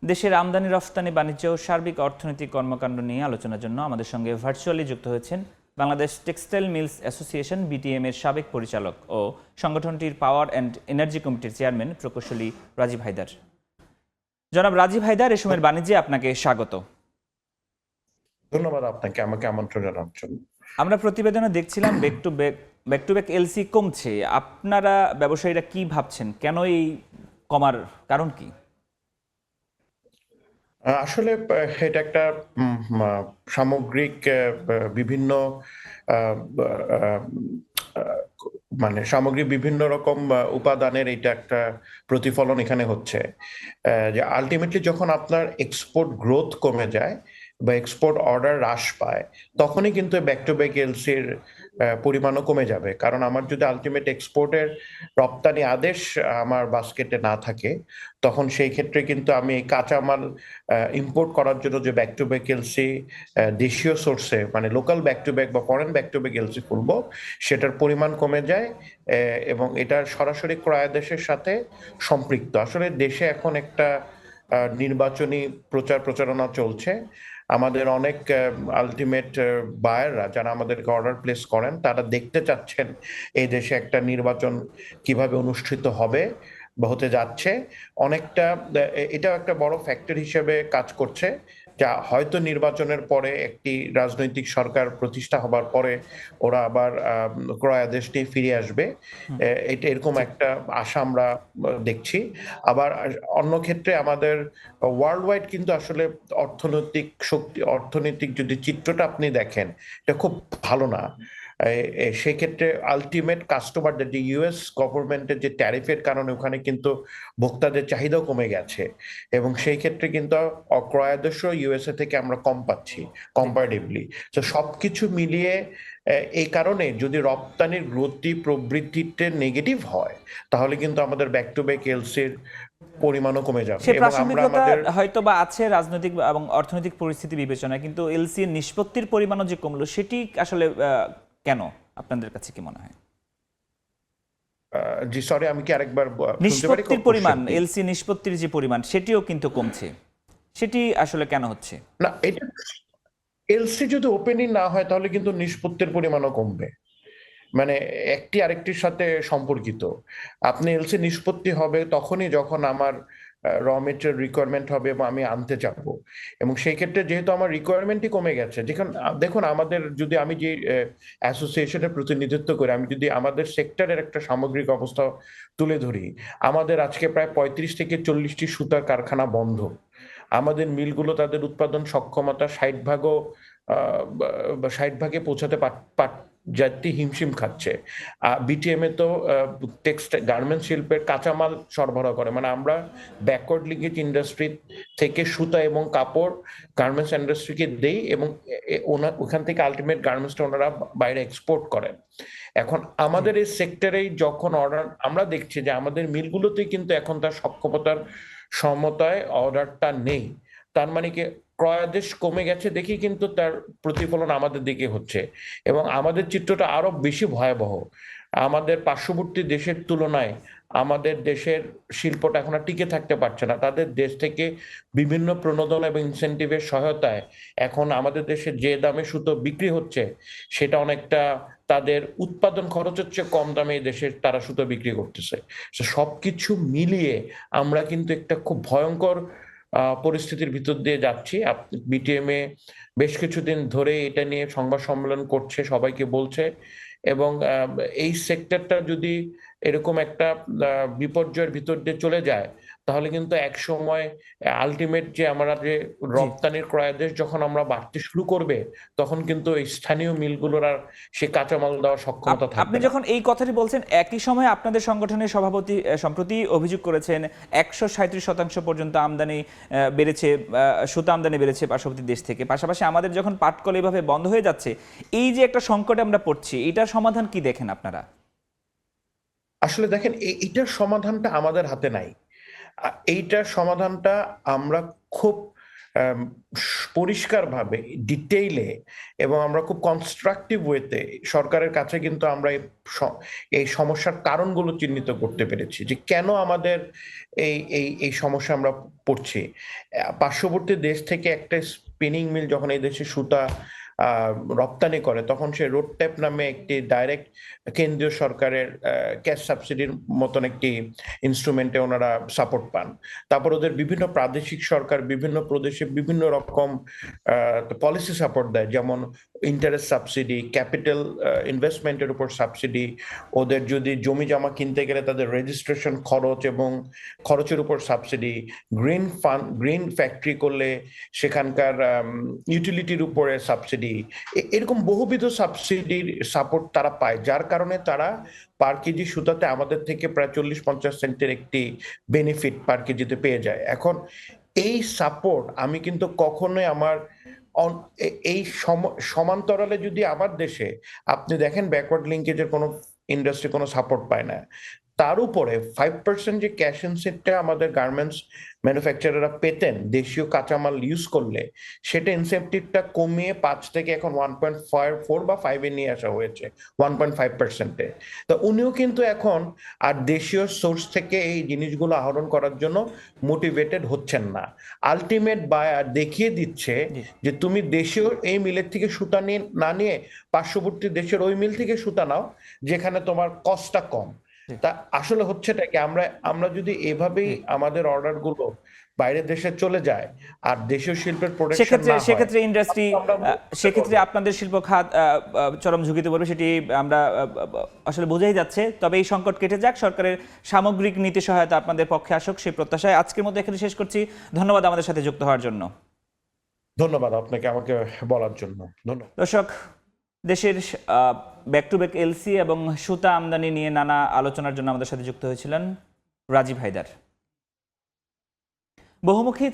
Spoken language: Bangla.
দেশের আমদানি রফতানি বাণিজ্য ও সার্বিক অর্থনৈতিক কর্মকাণ্ড নিয়ে আলোচনার জন্য আমাদের সঙ্গে ভার্চুয়ালি যুক্ত হয়েছেন Bangladesh textile mills association BTM এর সাবেক পরিচালক ও সংগঠনটির পাওয়ার অ্যান্ড এনার্জি কমিটির চেয়ারম্যান প্রকৌশলী রাজীব হায়দার। জনাব রাজীব হায়দার, এ সময়ের বাণিজ্যে আপনাকে স্বাগত। ধন্যবাদ আপনাকে আমাকে আমন্ত্রণ জানানোর জন্য। আমরা প্রতিবেদনে দেখছিলাম ব্যাক টু ব্যাক এলসি কমছে। আপনারা ব্যবসায়ীরা কি ভাবছেন, কেন এই কমার কারণ কি? আসলে এটা একটা সামগ্রিক বিভিন্ন আহ, আহ, আহ, মানে সামগ্রিক বিভিন্ন রকম উপাদানের এটা একটা প্রতিফলন এখানে হচ্ছে। যে আলটিমেটলি যখন আপনার এক্সপোর্ট গ্রোথ কমে যায় বা এক্সপোর্ট অর্ডার হ্রাস পায়, তখনই কিন্তু ব্যাক টু ব্যাক এলসির পরিমাণও কমে যাবে। কারণ আমার যদি আলটিমেট এক্সপোর্টের রপ্তানি আদেশ আমার বাস্কেটে না থাকে, তখন সেই ক্ষেত্রে কিন্তু আমি এই কাঁচামাল ইম্পোর্ট করার জন্য যে ব্যাক টু ব্যাক এলসি দেশীয় সোর্সে মানে লোকাল ব্যাক টু ব্যাক বা foreign back to back LC খুলবো, সেটার পরিমাণ কমে যায় এবং এটার সরাসরি ক্রয়াদেশের সাথে সম্পৃক্ত। আসলে দেশে এখন একটা নির্বাচনী প্রচারণা চলছে। আমাদের অনেক আলটিমেট বায়াররা যারা আমাদেরকে অর্ডার প্লেস করেন, তারা দেখতে চাচ্ছেন এই দেশে একটা নির্বাচন কিভাবে অনুষ্ঠিত হবে বা হতে যাচ্ছে। অনেকটা এটাও একটা বড় ফ্যাক্টর হিসেবে কাজ করছে, যা হয়তো নির্বাচনের পরে একটি রাজনৈতিক সরকার প্রতিষ্ঠা হবার পরে ওরা আবার ক্রয়াদেশ নিয়ে ফিরে আসবে। এটা এরকম একটা আশা আমরা দেখছি। আবার অন্য ক্ষেত্রে আমাদের ওয়ার্ল্ড ওয়াইড কিন্তু আসলে অর্থনৈতিক যদি চিত্রটা আপনি দেখেন, এটা খুব ভালো না। সেক্ষেত্রে আলটিমেট কাস্টমার যে ইউএস গভর্নমেন্টের যে ট্যারিফের কারণে ওখানে কিন্তু ভোক্তাদের চাহিদাও কমে গেছে, এবং সেই ক্ষেত্রে কিন্তু ক্রয়াদেশও ইউএসএ থেকে আমরা কম পাচ্ছি কম্পারেটিভলি। তো সবকিছু মিলিয়ে এই কারণে যদি রপ্তানির গতি প্রবৃদ্ধিতে নেগেটিভ হয়, তাহলে কিন্তু আমাদের ব্যাক টু ব্যাক এলসির পরিমাণও কমে যাবে। সে এবং আমরা প্রাসঙ্গিকতা আমাদের হয়তো বা আছে রাজনৈতিক এবং অর্থনৈতিক পরিস্থিতি বিবেচনায়, কিন্তু এলসি নিষ্পত্তির পরিমাণও যে কমলো, সেটি আসলে কেন আপনাদের কাছে কি মনে হয়? জি সরি, আমি কি আরেকবার শুনতে পারি নিষ্পত্তির পরিমাণ, কোশ্চেনটি? এলসি নিষ্পত্তির যে পরিমাণ, সেটিও কিন্তু কমছে। সেটি আসলে কেন হচ্ছে? না, এটা এলসি যদি ওপেনই না হয়, তাহলে কিন্তু নিষ্পত্তির পরিমাণও কমবে। মানে একটি আরেকটির সাথে সম্পর্কিত। আপনি এলসি নিষ্পত্তি হবে তখনই যখন আমার র মেটেরিয়াল রিকোয়ারমেন্ট হবে এবং আমি আনতে চাবো। এবং সেই ক্ষেত্রে যেহেতু আমার রিকোয়ারমেন্টই কমে গেছে, যেখানে দেখুন আমাদের যদি আমি যে অ্যাসোসিয়েশনের প্রতিনিধিত্ব করি, আমি যদি আমাদের সেক্টরের একটা সামগ্রিক অবস্থা তুলে ধরি, আমাদের আজকে প্রায় 35 থেকে 40টি সুতার কারখানা বন্ধ। আমাদের মিলগুলো তাদের উৎপাদন সক্ষমতা 60 ভাগও 60 ভাগে পৌঁছাতে যাতে হিমশিম খাচ্ছে। বিটিএম এ তো টেক্সটাইল গার্মেন্টস শিল্পের কাঁচামাল সরবরাহ করে, মানে আমরা ব্যাকওয়ার্ড লিঙ্কেজ ইন্ডাস্ট্রি থেকে সুতা এবং কাপড় গার্মেন্টস ইন্ডাস্ট্রিকে দেই, এবং ওখান থেকে আলটিমেট গার্মেন্টসটা ওনারা বাইরে এক্সপোর্ট করেন। এখন আমাদের এই সেক্টরেই যখন অর্ডার আমরা দেখছি যে আমাদের মিলগুলোতেই কিন্তু এখন তার সক্ষমতার সমতায় অর্ডারটা নেই। তার মানে কি ক্রয়াদেশ কমে গেছে দেখি কিন্তু তার প্রতিফলন আমাদের দিকে হচ্ছে, এবং আমাদের চিত্রটা আরো বেশি ভয়াবহ। আমাদের পার্শ্ববর্তী দেশের তুলনায় আমাদের দেশের শিল্পটা এখন আর টিকে থাকতে পারছে না। তাদের দেশ থেকে বিভিন্ন প্রণোদনা এবং ইনসেনটিভের সহায়তায় এখন আমাদের দেশে যে দামে সুতো বিক্রি হচ্ছে, সেটা অনেকটা তাদের উৎপাদন খরচের চেয়ে কম দামে এই দেশে তারা সুতো বিক্রি করতেছে। সবকিছু মিলিয়ে আমরা কিন্তু একটা খুব ভয়ঙ্কর পরিস্থিতির ভিতর দিয়ে যাচ্ছি। বিটিএম এ বেশ কিছুদিন ধরে এটা নিয়ে সংবাদ সম্মেলন করছে, সবাইকে বলছে, এবং এই সেক্টরটা যদি এরকম একটা বিপর্যয়ের ভিতর দিয়ে চলে যায়, তাহলে কিন্তু এক সময় আলটিমেট যে আমরা যে জি, রপ্তানির ক্রয়াদেশ যখন আমরা বাড়তে শুরু করবে, তখন কিন্তু এই স্থানীয় মিলগুলোর আর সে কাঁচামাল দেওয়ার সক্ষমতা আপনি থাকবে না। যখন এই কথাটি বলছেন, একই সময়ে আপনাদের সংগঠনের সভাপতি সম্প্রতি অভিযোগ করেছেন 137% পর্যন্ত আমদানি বেড়েছে, সুতা আমদানি বেড়েছে পার্শ্ববর্তী দেশ থেকে। পাশাপাশি আমাদের যখন পাটকল এভাবে বন্ধ হয়ে যাচ্ছে, এই যে একটা সংকটে আমরা পড়ছি, এটার সমাধান কি দেখেন আপনারা? আসলে দেখেন, এইটার সমাধানটা আমাদের হাতে নাই। এইটার সমাধানটা আমরা খুব আম, পরিষ্কারভাবে ডিটেইলে এবং আমরা খুব কনস্ট্রাকটিভ ওয়েতে সরকারের কাছে কিন্তু আমরা এই সমস্যার কারণগুলো চিহ্নিত করতে পেরেছি যে কেন আমাদের এই সমস্যা আমরা পড়ছি। পার্শ্ববর্তী দেশ থেকে একটা স্পিনিং মিল যখন এই দেশে সুতা রপ্তানি করে তখন সে রোড ট্যাপ নামে একটি ডাইরেক্ট কেন্দ্রীয় সরকারের ক্যাশ সাবসিডির মতন একটি ইনস্ট্রুমেন্টে ওনারা সাপোর্ট পান। তারপর ওদের বিভিন্ন প্রাদেশিক সরকার বিভিন্ন প্রদেশে বিভিন্ন রকম পলিসি সাপোর্ট দেয়, যেমন ইন্টারেস্ট সাবসিডি, ক্যাপিটাল ইনভেস্টমেন্টের উপর সাবসিডি, ওদের যদি জমি জমা কিনতে গেলে তাদের রেজিস্ট্রেশন খরচ এবং খরচের উপর সাবসিডি, গ্রিন ফ্যাক্টরি করলে সেখানকার ইউটিলিটির উপরে সাবসিডি, এরকম বহুবিধ সাবসিডির সাপোর্ট তারা পায়, যার কারণে তারা পার কেজি সুতাতে আমাদের থেকে প্রায় 40-50 সেন্টের একটি বেনিফিট পার কেজিতে পেয়ে যায়। এখন এই সাপোর্ট আমি কিন্তু কখনোই আমার এই সমান্তরালে যদি আমার দেশে আপনি দেখেন ব্যাকওয়ার্ড লিঙ্কেজের কোনো ইন্ডাস্ট্রি কোনো সাপোর্ট পায় না, তার উপরে 5% যে ক্যাশ ইনসেন্টটা আমাদের গার্মেন্টস ম্যানুফ্যাকচারাররা পেতেন দেশীয় কাঁচামাল ইউজ করলে, সেটা ইনসেন্টিভটা কমিয়ে 5 থেকে এখন 1.4 বা 5 নিয়ে আসা হয়েছে 1.5%-এ। তো উনিও কিন্তু এখন আর দেশীয় সোর্স থেকে এই জিনিসগুলো আহরণ করার জন্য মোটিভেটেড হচ্ছেন না। আলটিমেট বায়ার দেখিয়ে দিচ্ছে যে তুমি দেশীয় এই মিলের থেকে সুতা না নিয়ে পার্শ্ববর্তী দেশের ওই মিল থেকে সুতা নাও যেখানে তোমার কস্টটা কম। তা আসলে হচ্ছেটা কি, আমরা যদি এভাবেই আমাদের অর্ডার গুলো বাইরের দেশে চলে যায় আর দেশীয় শিল্পের প্রোডাকশন না হয়, সেক্ষেত্রে ইন্ডাস্ট্রি, সেক্ষেত্রে আপনাদের শিল্প খাত চরম ঝুঁকিতে পড়বে, সেটি আমরা আসলে বোঝাই যাচ্ছে। তবে এই সংকট কেটে যাক, সরকারের সামগ্রিক নীতি সহায়তা আপনাদের পক্ষে আসুক সেই প্রত্যাশায় আজকের মধ্যে এখানে শেষ করছি। ধন্যবাদ আমাদের সাথে যুক্ত হওয়ার জন্য। ধন্যবাদ আপনাকে আমাকে বলার জন্য। ধন্যবাদ। দর্শক, দেশের ব্যাক টু ব্যাক এলসি এবং সুতা আমদানি নিয়ে নানা আলোচনার জন্য আমাদের সাথে যুক্ত হয়েছিলেন রাজীব হায়দার। বহুমুখী